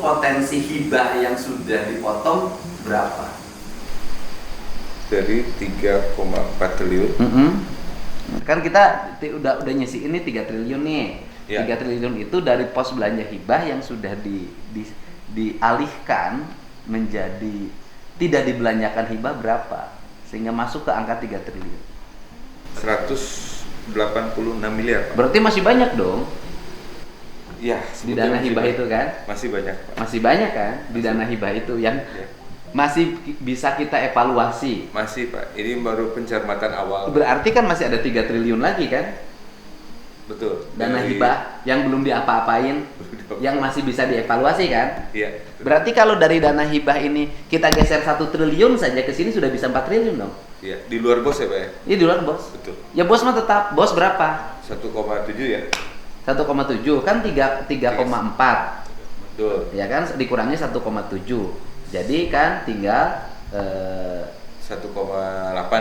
potensi hibah yang sudah dipotong berapa? Dari 3,4 triliun. Kan kita udah nyisi ini 3 triliun nih. Ya. 3 triliun itu dari pos belanja hibah yang sudah dialihkan menjadi tidak dibelanjakan hibah berapa? Sehingga masuk ke angka 3 triliun. 186 miliar, Pak. Berarti masih banyak dong Ya, di dana hibah itu kan? Masih banyak, Pak. Masih banyak kan di dana hibah itu yang masih bisa kita evaluasi. Masih, Pak. Ini baru pencermatan awal. Berarti kan masih ada 3 triliun lagi kan? Betul. Dana hibah yang belum diapa-apain, yang masih bisa dievaluasi kan? Iya. Berarti kalau dari dana hibah ini kita geser 1 triliun saja ke sini sudah bisa 4 triliun dong? Iya, di luar bos ya, Pak ya? Ini di luar bos. Betul. Ya bos mah tetap, bos berapa? 1,7 ya. 1,7 kan 3,4. Betul. Ya kan dikurangi 1,7. Jadi kan tinggal 1,8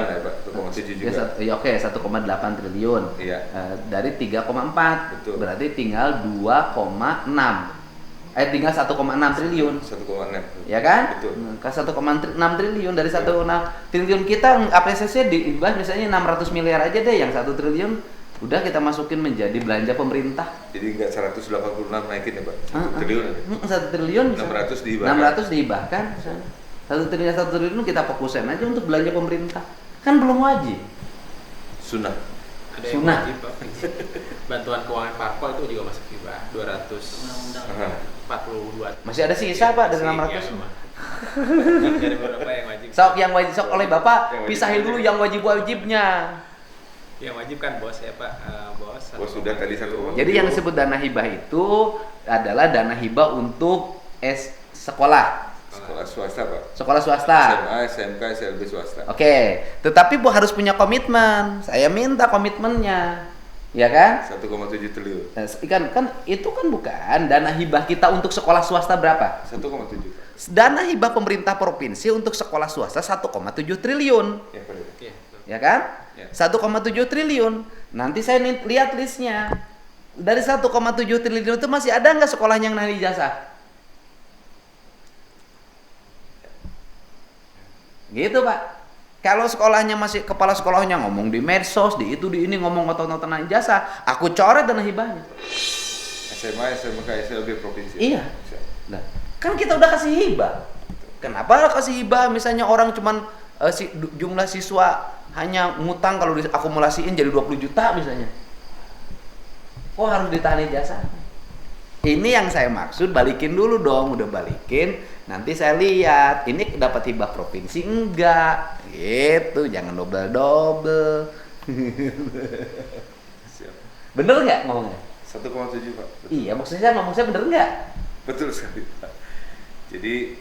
ya, Pak. 1,7 juga. ya oke, 1,8 triliun. Iya. Dari 3,4. Betul. Berarti tinggal 2,6. Tinggal 1,6 triliun. 1,6. Ya kan? Betul. Ke 1,6 triliun dari 1,6 triliun kita apresiasi diubah misalnya 600 miliar aja deh, yang 1 triliun udah kita masukin menjadi belanja pemerintah. Jadi enggak 186 naikin ya, Pak? 1 triliun aja. 1 triliun 600 dihibahkan. 600 dihibahkan misalnya. 1 triliun kita fokusin aja untuk belanja pemerintah. Kan belum wajib. Sunnah. Ada yang Sunnah. wajib, Pak. Bantuan keuangan parpol itu juga masuk hibah 242. Masih ada sisa Pak dari 600. Dari beberapa yang wajib. Yang wajib sok oleh Bapak Yang wajib pisahin dulu yang wajib-wajibnya. Yang wajib kan bos ya Pak, bos. Bos sudah tadi 1,7. Jadi yang disebut dana hibah itu adalah dana hibah untuk sekolah. Sekolah swasta, Pak. Sekolah swasta. SMA, SMK, SLB swasta. Oke, tetapi Bu harus punya komitmen. Saya minta komitmennya. Ya kan? 1,7 triliun. Kan itu kan bukan dana hibah kita untuk sekolah swasta berapa? 1,7. Dana hibah pemerintah provinsi untuk sekolah swasta 1,7 triliun. Ya, Pak. Iya. Ya kan? Ya. 1,7 triliun. Nanti saya lihat listnya. Dari 1,7 triliun itu masih ada nggak sekolah yang nahan ijazah? Gitu Pak. Kalau sekolahnya masih kepala sekolahnya ngomong di medsos, di itu di ini ngomong ngotot-ngotot ijazah, aku coret dana hibahnya. SMA, SMK, SLB provinsi. Iya. Nah, kan kita udah kasih hibah. Kenapa kasih hibah? Misalnya orang cuman jumlah siswa hanya ngutang kalau diakumulasiin jadi 20 juta misalnya. Oh harus ditahan ijazah. Ini yang saya maksud, balikin dulu dong, udah balikin. Nanti saya lihat, ini dapat hibah provinsi enggak? Gitu, jangan double-double. Siap. Bener nggak ngomongnya? 1,7, Pak. Betul. Iya, maksudnya ngomong saya bener nggak? Betul sekali, Pak. Jadi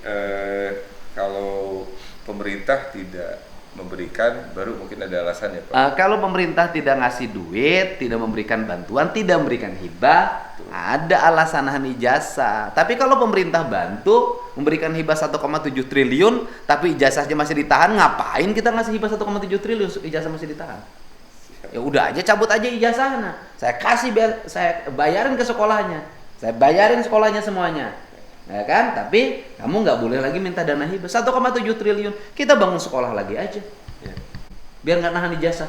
kalau pemerintah tidak memberikan, baru mungkin ada alasannya, Pak. Kalau pemerintah tidak ngasih duit, tidak memberikan bantuan, tidak memberikan hibah, ada alasan nahan ijazah. Tapi kalau pemerintah bantu memberikan hibah 1,7 triliun, tapi ijazahnya masih ditahan, ngapain kita ngasih hibah 1,7 triliun ijazah masih ditahan? Ya udah aja cabut aja ijazahnya. Saya kasih saya bayarin ke sekolahnya. Saya bayarin sekolahnya semuanya. Ya kan? Tapi kamu nggak boleh lagi minta dana hibah 1,7 triliun. Kita bangun sekolah lagi aja. Ya. Biar nggak nahan ijazah.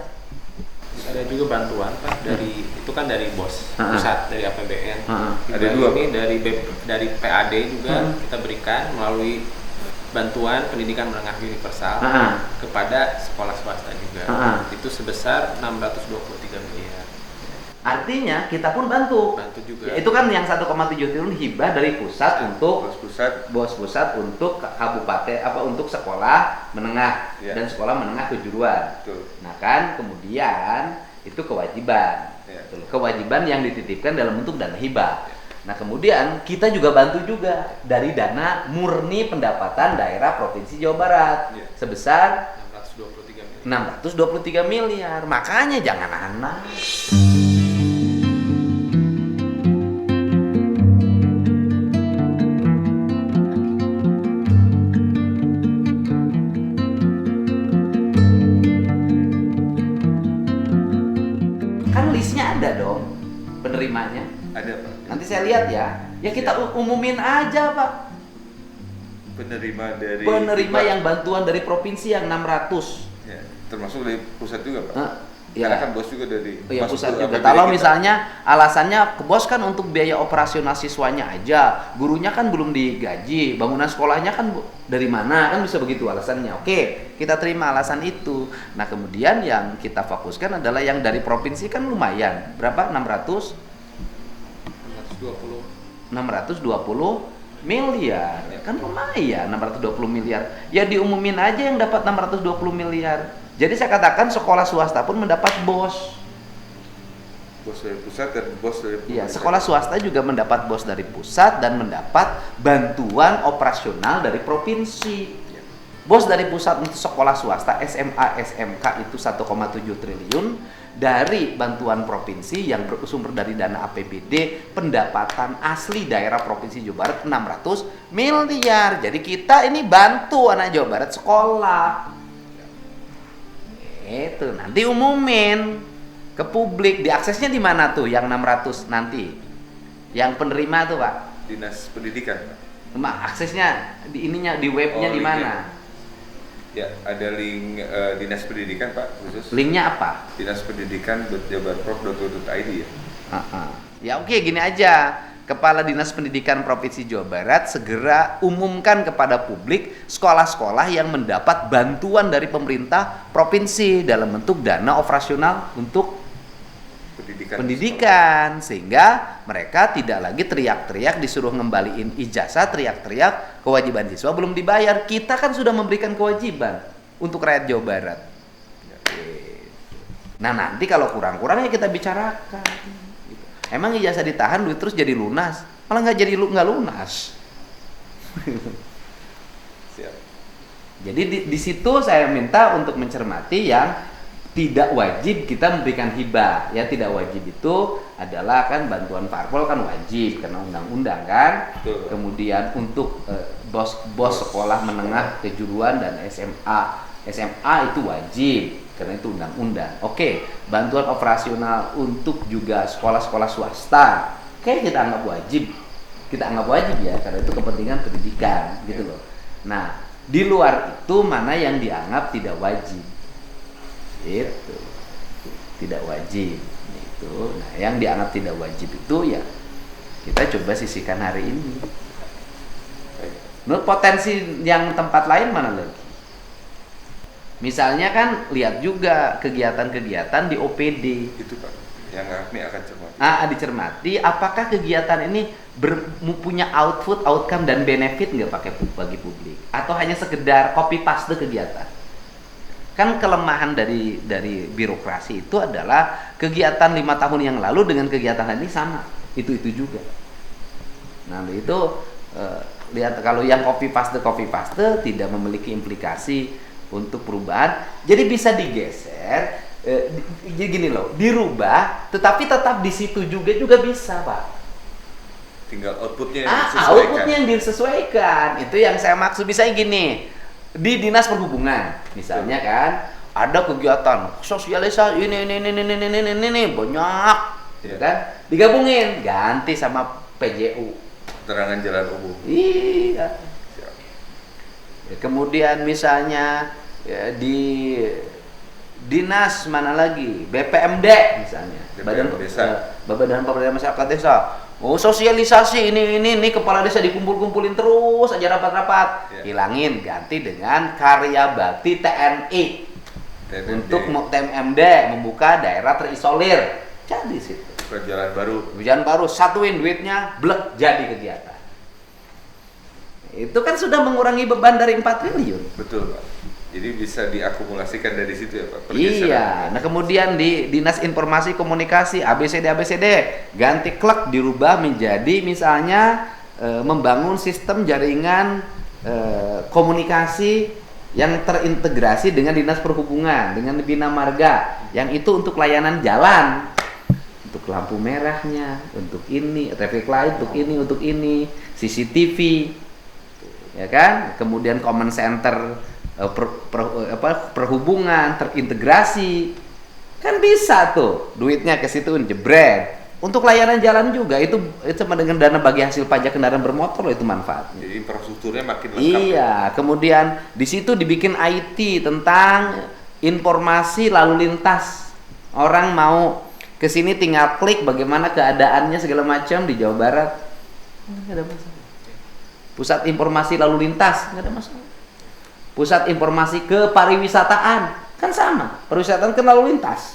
Ada juga bantuan Pak dari itu kan dari bos pusat, dari APBN. Ada dua, ini dari PAD juga kita berikan melalui bantuan pendidikan menengah universal kepada sekolah swasta juga. Itu sebesar 623 miliar. Artinya kita pun bantu juga. Ya, itu kan yang 1,7 triliun hibah dari pusat untuk bos pusat untuk kabupaten untuk sekolah menengah dan sekolah menengah kejuruan. Nah kan kemudian itu kewajiban. Kewajiban yang dititipkan dalam bentuk dana hibah. Nah kemudian kita juga bantu juga dari dana murni pendapatan daerah Provinsi Jawa Barat sebesar 623 miliar. Makanya jangan anak. Kan listnya ada dong penerimanya. Ada, Pak. Nanti saya lihat ya. Ya kita umumin aja Pak. penerima yang bantuan dari provinsi yang 600. Ya, termasuk dari pusat juga, Pak. Ya. Karena kan bos juga dari Pusat ke juga. APBD Kalau kita. misalnya alasannya ke bos kan untuk biaya operasional siswanya aja, gurunya kan belum digaji, bangunan sekolahnya kan dari mana, kan bisa begitu alasannya. Oke, kita terima alasan itu. Nah, kemudian yang kita fokuskan adalah yang dari provinsi kan lumayan. Berapa? 620 miliar. Kan lumayan 620 miliar. Ya diumumin aja yang dapat 620 miliar. Jadi saya katakan sekolah swasta pun mendapat bos. Bos dari pusat dan bos dari Iya, sekolah swasta juga mendapat bos dari pusat dan mendapat bantuan operasional dari provinsi. Bos dari pusat untuk sekolah swasta SMA, SMK itu 1,7 triliun, dari bantuan provinsi yang bersumber dari dana APBD, pendapatan asli daerah Provinsi Jawa Barat 600 miliar. Jadi kita ini bantu anak Jawa Barat sekolah. Itu nanti umumin ke publik, diaksesnya di mana tuh yang 600 nanti? Yang penerima tuh, Pak? Dinas Pendidikan, Pak. Aksesnya di ininya di webnya di mana? Ya, ada link Dinas Pendidikan, Pak, khusus. Linknya apa? dinaspendidikan.jawabarat.prof.id ya. Ya oke, gini aja. Kepala Dinas Pendidikan Provinsi Jawa Barat segera umumkan kepada publik sekolah-sekolah yang mendapat bantuan dari pemerintah provinsi dalam bentuk dana operasional untuk pendidikan, sehingga mereka tidak lagi teriak-teriak disuruh ngembaliin ijazah, teriak-teriak kewajiban siswa belum dibayar. Kita kan sudah memberikan kewajiban untuk rakyat Jawa Barat. Nah, nanti kalau kurang-kurang ya kita bicarakan. Emang ijazah ditahan duit terus jadi lunas? Malah nggak lunas. Siap. Jadi di situ saya minta untuk mencermati yang tidak wajib kita memberikan hibah. Ya, tidak wajib itu adalah kan bantuan parpol kan wajib karena undang-undang kan. Betul. Kemudian untuk bos sekolah menengah kejuruan dan SMA itu wajib karena itu undang-undang. Oke, bantuan operasional untuk juga sekolah-sekolah swasta, oke, kita anggap wajib ya karena itu kepentingan pendidikan gitu loh. Nah, di luar itu mana yang dianggap tidak wajib? Itu tidak wajib itu. Nah, yang dianggap tidak wajib itu ya kita coba sisihkan hari ini. Menurut potensi yang tempat lain mana lagi? Misalnya kan lihat juga kegiatan-kegiatan di OPD. Itu, Pak, yang kami akan cermati. Dicermati apakah kegiatan ini punya outcome dan benefit nggak bagi publik, atau hanya sekedar copy paste kegiatan. Kan kelemahan dari birokrasi itu adalah kegiatan 5 tahun yang lalu dengan kegiatan ini sama, itu juga. Nah, itu lihat kalau yang copy paste tidak memiliki implikasi untuk perubahan, jadi bisa digeser, jadi gini loh, dirubah, tetapi tetap di situ juga bisa, Pak. Tinggal outputnya yang disesuaikan. Outputnya yang disesuaikan, itu yang saya maksud. Bisa gini, di Dinas Perhubungan, misalnya kan, ada kegiatan sosialisasi ini banyak, gitu kan, digabungin, ganti sama PJU. Penerangan jalan umum. Iya. Kemudian misalnya ya, di dinas mana lagi, BPMD misalnya, Badan Pemberdayaan Masyarakat Desa. Sosialisasi ini kepala desa dikumpulin terus aja rapat-rapat. Ya. Hilangin, ganti dengan karya bakti TNI. Untuk TMMD membuka daerah terisolir. Jadi situ. Jalan baru, satuin duitnya, blek, jadi kegiatan. Itu kan sudah mengurangi beban dari 4 triliun. Betul, Pak. Jadi bisa diakumulasikan dari situ ya, Pak. Iya. Nah, kemudian di Dinas Informasi Komunikasi ABCD ganti klek, dirubah menjadi misalnya membangun sistem jaringan komunikasi yang terintegrasi dengan Dinas Perhubungan, dengan Bina Marga, yang itu untuk layanan jalan, untuk lampu merahnya, untuk ini, traffic light, untuk ini, CCTV, ya kan? Kemudian common center perhubungan terintegrasi, kan bisa tuh duitnya ke situ jebret. untuk layanan jalan juga itu sama dengan dana bagi hasil pajak kendaraan bermotor loh itu manfaatnya. Jadi infrastrukturnya makin lengkap. Iya, kemudian di situ dibikin IT tentang informasi lalu lintas. Orang mau ke sini tinggal klik bagaimana keadaannya segala macam di Jawa Barat. Nggak ada masalah. Pusat informasi lalu lintas, nggak ada masalah. Pusat informasi kepariwisataan, kan sama. Pariwisataan kan lalu lintas.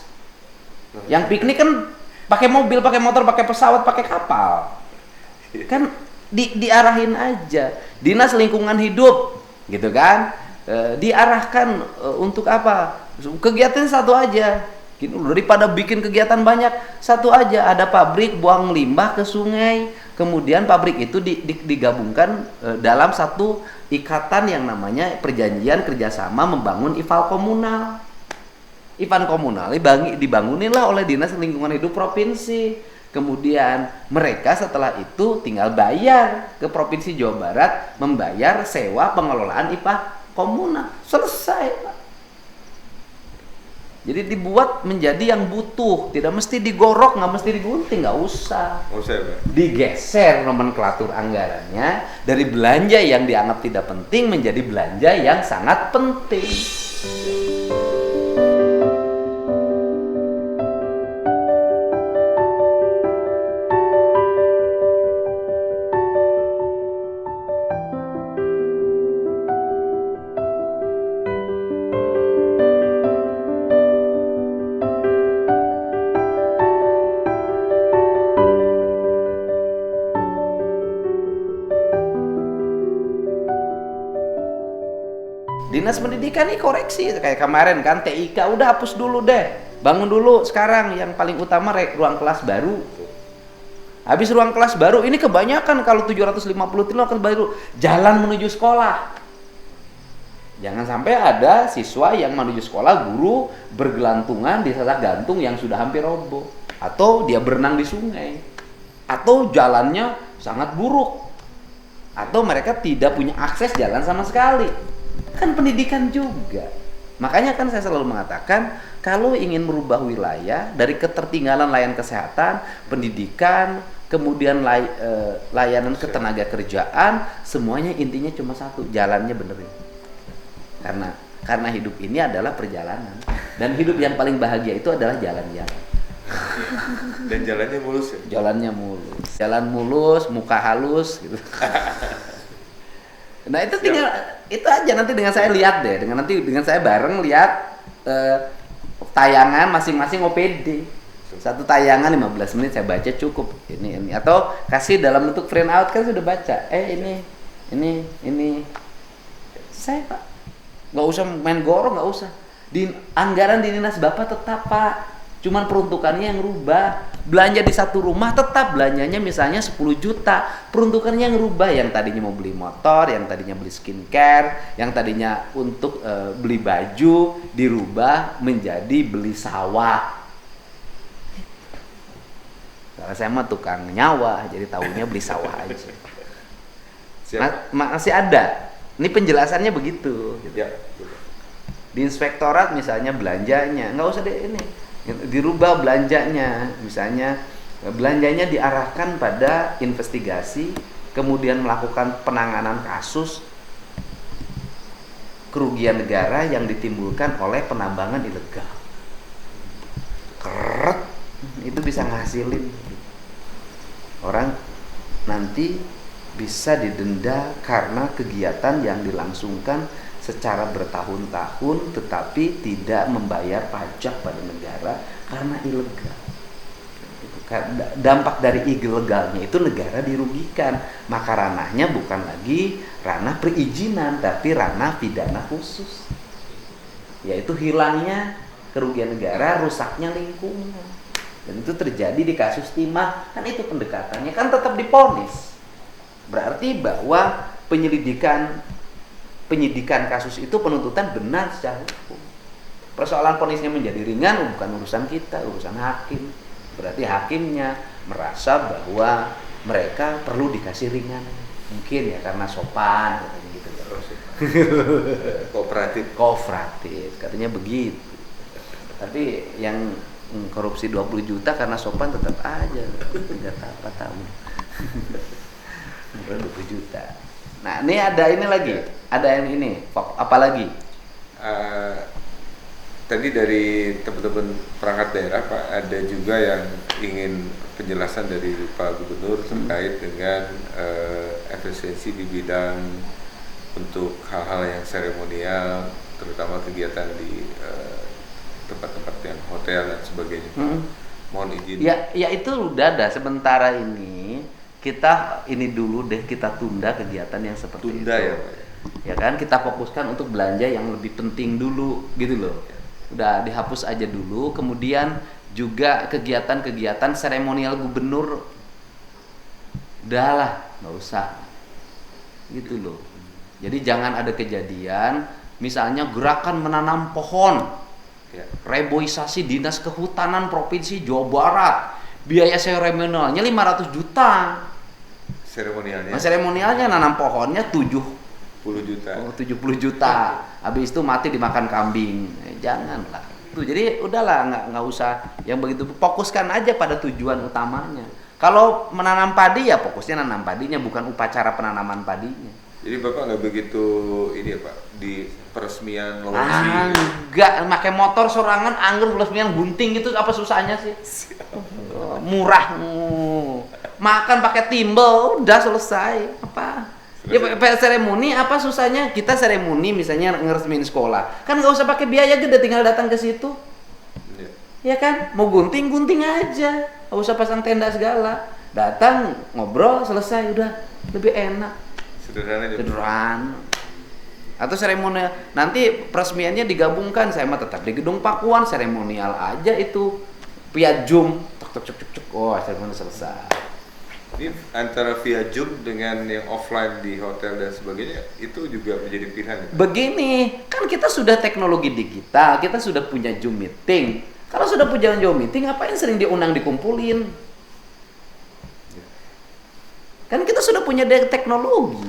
Yang piknik kan pakai mobil, pakai motor, pakai pesawat, pakai kapal. Kan diarahin aja. Dinas Lingkungan Hidup, gitu kan? Diarahkan untuk apa? Kegiatan satu aja. Gitu, daripada bikin kegiatan banyak, satu aja. Ada pabrik buang limbah ke sungai, kemudian pabrik itu digabungkan dalam satu ikatan yang namanya perjanjian kerjasama membangun IFAL komunal. IFAL komunal dibanguninlah oleh Dinas Lingkungan Hidup Provinsi. Kemudian mereka setelah itu tinggal bayar ke Provinsi Jawa Barat, membayar sewa pengelolaan IFAL komunal. Selesai, Pak. Jadi dibuat menjadi yang butuh, tidak mesti digorok, nggak mesti digunting, nggak usah. Nggak usah, Pak. Digeser nomenklatur anggarannya dari belanja yang dianggap tidak penting menjadi belanja yang sangat penting. Dinas Pendidikan ini koreksi kayak kemarin kan TIK udah hapus dulu deh, bangun dulu sekarang yang paling utama ruang kelas baru. Habis ruang kelas baru ini kebanyakan kalau 750 triliun kelas baru, jalan menuju sekolah. Jangan sampai ada siswa yang menuju sekolah guru bergelantungan di sasak gantung yang sudah hampir roboh, atau dia berenang di sungai, atau jalannya sangat buruk, atau mereka tidak punya akses jalan sama sekali. Kan pendidikan juga. Makanya kan saya selalu mengatakan kalau ingin merubah wilayah dari ketertinggalan layanan kesehatan, pendidikan, kemudian layanan ketenaga kerjaan, semuanya intinya cuma satu, jalannya benerin. Karena hidup ini adalah perjalanan, dan hidup yang paling bahagia itu adalah jalan-jalan. Dan jalannya mulus ya? Jalannya mulus, jalan mulus, muka halus gitu. Nah itu tinggal itu aja, nanti dengan saya lihat deh, dengan saya bareng lihat tayangan masing-masing OPD. Satu tayangan 15 menit saya baca cukup. Ini atau kasih dalam bentuk print out kan sudah baca. Ini. Saya Pak nggak usah main gorong, nggak usah. Di anggaran di dinas Bapak tetap Pak. Cuman peruntukannya yang rubah. Belanja di satu rumah tetap belanjanya misalnya 10 juta. Peruntukannya yang rubah. Yang tadinya mau beli motor, yang tadinya beli skincare, yang tadinya untuk beli baju, dirubah menjadi beli sawah. Karena saya mah tukang nyawa, jadi tahunya beli sawah aja. Masih ada. Ini penjelasannya begitu. Ya. Di inspektorat misalnya belanjanya, nggak usah deh ini. Dirubah belanjanya, misalnya belanjanya diarahkan pada investigasi, kemudian melakukan penanganan kasus kerugian negara yang ditimbulkan oleh penambangan ilegal. Keret, itu bisa ngasilin. Orang nanti bisa didenda karena kegiatan yang dilangsungkan secara bertahun-tahun tetapi tidak membayar pajak pada negara karena ilegal. Dampak dari ilegalnya itu negara dirugikan, maka ranahnya bukan lagi ranah perizinan tapi ranah pidana khusus, yaitu hilangnya kerugian negara, rusaknya lingkungan. Dan itu terjadi di kasus timah, kan itu pendekatannya, kan tetap diponis. Berarti bahwa penyidikan kasus itu penuntutan benar secara hukum. Persoalan ponisnya menjadi ringan bukan urusan kita, urusan hakim. Berarti hakimnya merasa bahwa mereka perlu dikasih ringan. Mungkin ya karena sopan katanya gitu. Kooperatif katanya begitu. Tapi yang korupsi 20 juta karena sopan tetap aja. Enggak apa tahu. 20 juta. Nah, ini ada ini lagi. Ada yang ini. Apa lagi? Tadi dari teman-teman perangkat daerah Pak, ada juga yang ingin penjelasan dari Pak Gubernur terkait dengan efisiensi di bidang untuk hal-hal yang seremonial, terutama kegiatan di tempat-tempat yang hotel dan sebagainya. Mohon izin. Ya itu udah ada. Sementara ini kita ini dulu deh, kita tunda kegiatan yang seperti Tunda itu. ya Pak. Ya kan, kita fokuskan untuk belanja yang lebih penting dulu gitu loh. Udah dihapus aja dulu, kemudian juga kegiatan-kegiatan seremonial gubernur udahlah, nggak usah gitu loh. Jadi jangan ada kejadian misalnya gerakan menanam pohon, reboisasi dinas kehutanan provinsi Jawa Barat, biaya seremonialnya 500 juta. Seremonialnya nanam pohonnya 70 juta. Habis itu mati dimakan kambing. Janganlah. Tuh, jadi udahlah, nggak usah yang begitu. Fokuskan aja pada tujuan utamanya. Kalau menanam padi ya fokusnya nanam padinya, bukan upacara penanaman padinya. Jadi Bapak nggak begitu ini ya Pak di peresmian lokasi? Enggak, pakai motor sorangan anggur peresmian gunting gitu, apa susahnya sih? Murah. Makan pakai timbel udah selesai. Apa? Ya seremoni apa susahnya? Kita seremoni misalnya ngeresmiin sekolah, kan nggak usah pakai biaya gede, tinggal datang ke situ, ya kan? Mau gunting aja, nggak usah pasang tenda segala, datang ngobrol selesai, udah lebih enak, sederhana. Atau seremonial nanti peresmiannya digabungkan, saya mah tetap di Gedung Pakuan, seremonial aja itu, via Zoom, oh seremoni selesai. Ini antara via Zoom dengan yang offline di hotel dan sebagainya itu juga menjadi pilihan. Begini, kan kita sudah teknologi digital, kita sudah punya Zoom meeting. Kalau sudah punya Zoom meeting, ngapain sering diundang dikumpulin? Kan kita sudah punya teknologi,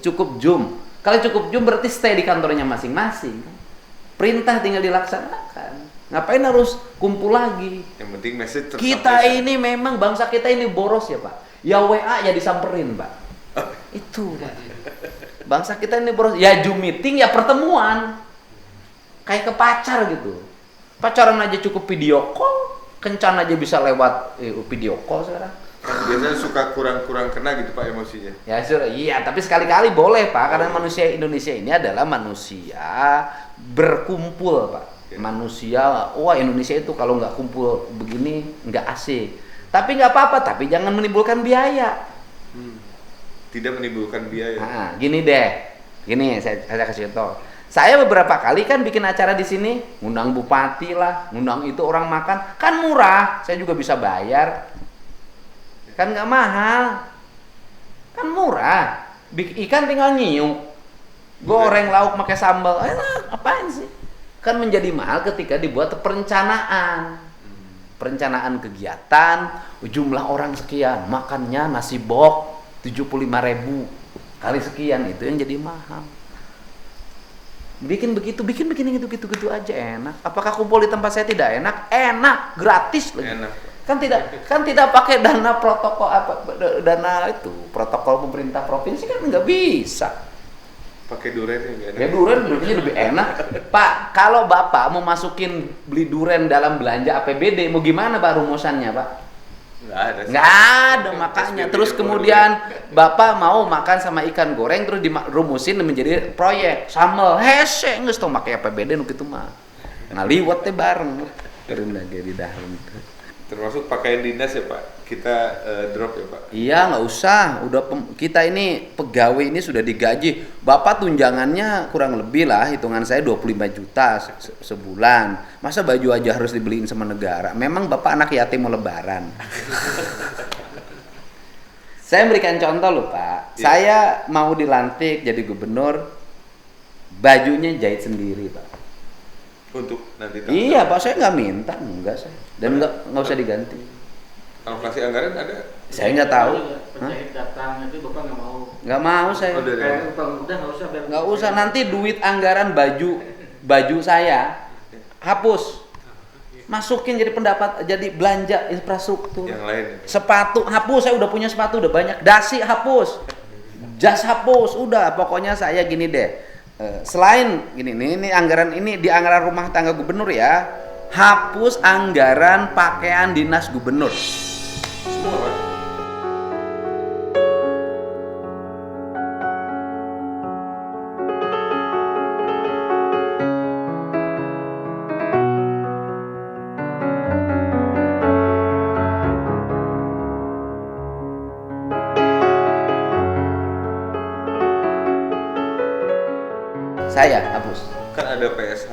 cukup Zoom. Kalau cukup Zoom berarti stay di kantornya masing-masing. Perintah tinggal dilaksanakan. Ngapain harus kumpul lagi? Yang penting message kita ini memang bangsa kita ini boros ya Pak. Ya WA ya disamperin Pak. Itu Pak. Bangsa kita ini boros. Ya Zoom meeting ya pertemuan. Kayak ke pacar gitu. Pacaran aja cukup video call. Kencan aja bisa lewat video call sekarang. Biasanya suka kurang-kurang kena gitu Pak emosinya. Ya iya, tapi sekali-kali boleh Pak. Karena manusia Indonesia ini adalah manusia berkumpul Pak. Manusia, wah Indonesia itu kalau nggak kumpul begini nggak asik. Tapi nggak apa-apa, tapi jangan menimbulkan biaya. Tidak menimbulkan biaya. Nah, gini saya kasih contoh. Saya beberapa kali kan bikin acara di sini, ngundang bupati lah, ngundang itu orang makan, kan murah. Saya juga bisa bayar, kan nggak mahal, kan murah. Ikan tinggal nyiuk, goreng lauk pakai sambal, enak, apaan sih? Kan menjadi mahal ketika dibuat perencanaan kegiatan, jumlah orang sekian, makannya nasi bok 75.000 kali sekian, itu yang jadi mahal. Bikin gitu aja enak. Apakah kumpul di tempat saya tidak enak? Enak, gratis lagi. Enak. Kan tidak pakai dana protokol pemerintah provinsi, kan nggak bisa. Pakai duren yang enak. Ya durennya lebih enak. Pak, kalau Bapak mau beli duren dalam belanja APBD, mau gimana Pak rumusannya Pak? Nggak ada makanya. Terus kemudian Bapak mau makan sama ikan goreng, terus dirumusin menjadi proyek sambal hese, nggak tau pakai APBD nu kitu mah. Ngaliwat teh bareng. Turun lagi di dalam. Termasuk pakaian dinas ya Pak, kita drop ya Pak? Iya nggak usah, kita ini pegawai ini sudah digaji. Bapak tunjangannya kurang lebih lah, hitungan saya 25 juta sebulan. Masa baju aja harus dibeliin sama negara? Memang Bapak anak yatim mau lebaran. Saya memberikan contoh loh Pak, saya mau dilantik jadi gubernur, bajunya jahit sendiri Pak. Untuk nanti Iya Pak, saya nggak minta, enggak saya. Dan nggak usah diganti. Alokasi anggaran ada? Saya nggak tahu. Penjahit datang itu Bapak nggak mau? Nggak mau saya. Udah Nggak usah, nanti duit anggaran baju saya hapus. Masukin jadi pendapat, jadi belanja infrastruktur. Yang lain. Sepatu hapus, saya udah punya sepatu udah banyak. Dasi hapus, jas hapus, udah. Pokoknya saya gini deh. Selain gini, ini anggaran ini di anggaran rumah tangga gubernur ya, hapus anggaran pakaian dinas gubernur. Semua Pak. Saya hapus. Kan ada PSH.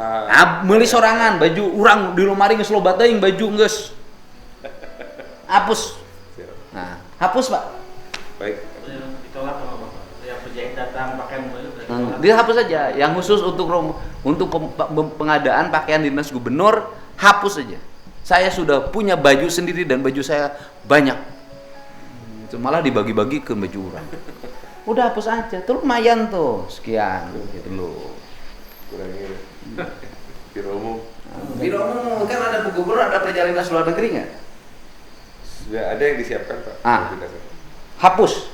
Meuli sorangan baju urang di lemari geus loba teuing baju geus. Hapus. Siap. Nah, hapus, Pak. Baik. Ditolak sama Bapak. Yang penjahit datang pakai mobil berarti ditolak. Dia hapus saja. Yang khusus untuk pengadaan pakaian dinas gubernur hapus saja. Saya sudah punya baju sendiri dan baju saya banyak. Itu malah dibagi-bagi ke baju urang. Udah hapus aja. Tuh lumayan tuh. Sekian gitu loh. Kurangi. Biro umum. Biro umum kan ada Bu Gubernur, ada perjalanan dinas luar negeri nggak? Sudah ada yang disiapkan Pak. Hapus.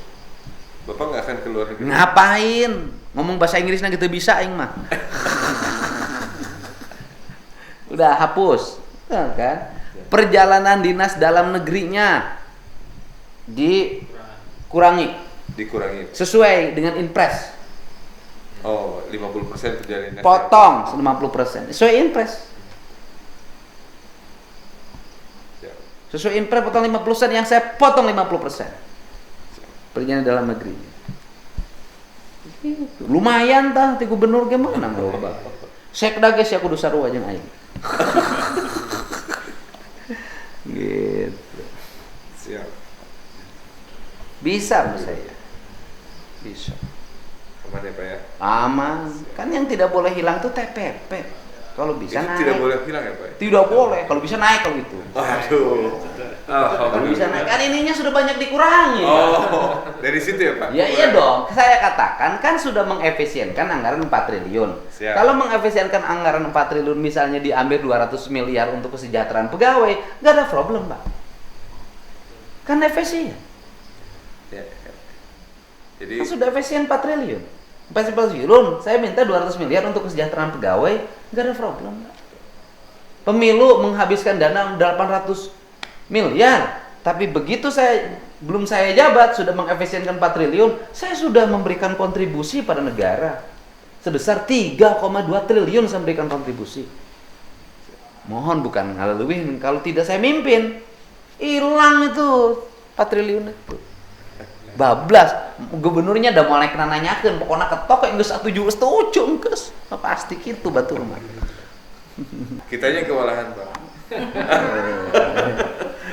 Bapak nggak akan keluar negeri. Ngapain? Ngomong bahasa Inggrisnya gitu bisa aing mah. Udah hapus. Nah, kan? Perjalanan dinas dalam negerinya dikurangi Dikurangi. sesuai dengan impres. Oh, 50% perjalanan. Potong 50%. Sesuai impres. Siap. Sesuai impres potong 50%, yang saya potong 50%. Perjalanan dalam negeri. Gitu. Lumayan tah ti gubernur ge mana loba. Sekda geus ya kudu sarua jeung aing. Gitu. Siap. Bisa menurut saya. Bisa. Aman ya Pak ya? Aman. Kan yang tidak boleh hilang tuh TPP. Kalau bisa Itu naik. tidak boleh hilang ya Pak? Tidak boleh. Kalau bisa naik kalau itu. Aduh. Kalau bisa naik. Kan ininya sudah banyak dikurangi. Oh, dari situ ya Pak? Ya iya dong. Saya katakan kan sudah mengefisienkan anggaran 4 triliun. Siap. Kalau mengefisienkan anggaran 4 triliun misalnya diambil 200 miliar untuk kesejahteraan pegawai, nggak ada problem, Pak. Kan efisien. Ya. Jadi Kan sudah efisien 4 triliun. 4 triliun, saya minta 200 miliar untuk kesejahteraan pegawai, nggak ada problem, Pak. Pemilu menghabiskan dana 800 miliar, tapi begitu belum saya jabat sudah mengefisienkan 4 triliun, saya sudah memberikan kontribusi pada negara sebesar 3,2 triliun saya memberikan kontribusi. Mohon bukan ngaleluin, kalau tidak saya mimpin hilang itu 4 triliun itu. Bablas, gubernurnya udah mulai kena nanyakeun, pokoknya ketok yang geus atuju setuju geus. Pasti kitu batur mah. kitanya kewalahan Pak.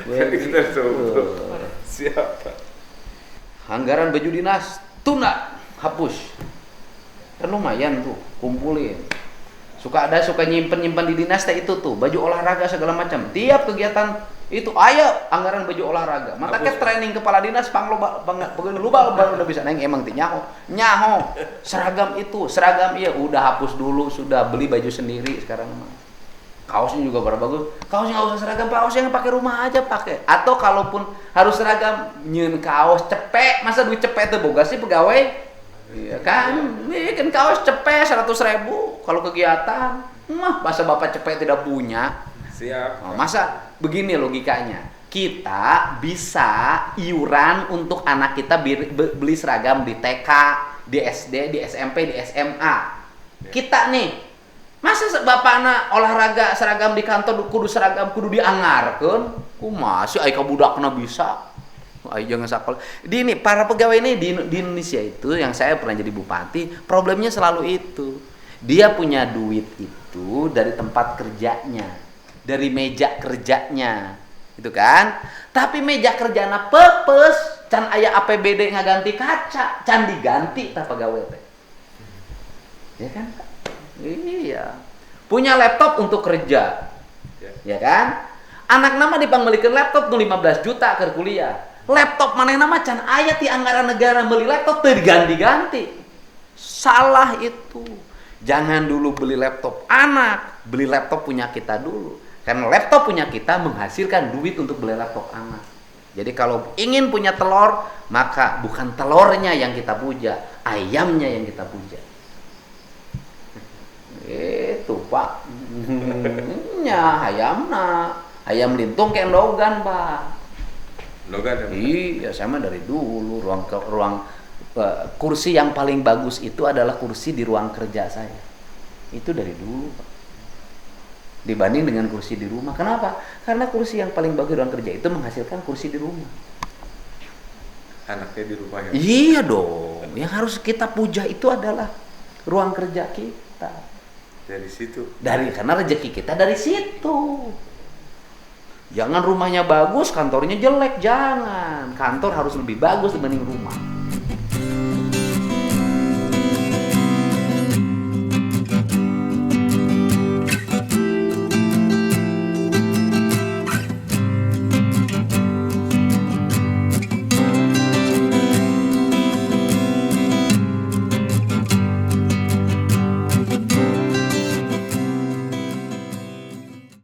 Jadi kita coba. Siap Pak. Anggaran baju dinas tunda, hapus. Kan lumayan tuh, kumpulin. Suka nyimpen di dinas teh itu tuh, baju olahraga segala macam. Tiap kegiatan itu ayo anggaran baju olahraga. Makanya training kepala dinas pengen luba udah bisa neng emang ti nyaho. Seragam iya udah hapus dulu, sudah beli baju sendiri sekarang mah. Kaosnya juga bagus. Kaosnya nggak usah seragam, kaos yang pakai rumah aja pakai. Atau kalaupun harus seragam, nyeun kaos cepek, masa duit cepek teh boga sih pegawai? Iya kan, ini kan kaos cepek 100.000 kalau kegiatan. Masa bapak cepek tidak punya? Siap. Oh, masa begini logikanya, kita bisa iuran untuk anak kita beli seragam di TK, di SD, di SMP, di SMA. Kita nih, masa bapak anak olahraga seragam di kantor kudu dianggarkeun? Masih aya kabudakna bisa. Ayo jangan sakol. Di ini para pegawai ini di Indonesia itu yang saya pernah jadi bupati, problemnya selalu itu. Dia punya duit itu dari tempat kerjanya, dari meja kerjanya, gitu kan? Tapi meja kerjana pepes, can aya APBD ngaganti kaca, can diganti tah pegawai teh. Ya kan? Iya. Punya laptop untuk kerja. Ya kan? Anak nama dipanggilikeun laptop nu 15 juta keur kuliah. Laptop manehna mah can aya ti anggaran negara beli laptop teu diganti-ganti. Salah itu. Jangan dulu beli laptop anak, beli laptop punya kita dulu. Karena laptop punya kita menghasilkan duit untuk beli laptop anak. Jadi kalau ingin punya telur, maka bukan telurnya yang kita puja, ayamnya yang kita puja. Itu Pak. Ya ayam lintung kayak logan Pak. Logan ya? Iya, sama dari dulu kursi yang paling bagus itu adalah kursi di ruang kerja saya. Itu dari dulu Pak. Dibanding dengan kursi di rumah. Kenapa? Karena kursi yang paling bagus di ruang kerja itu menghasilkan kursi di rumah. Anaknya di rumah ya? Iya dong. Yang harus kita puja itu adalah ruang kerja kita. Dari situ? Karena rezeki kita dari situ. Jangan rumahnya bagus, kantornya jelek. Jangan. Kantor harus lebih bagus dibanding rumah.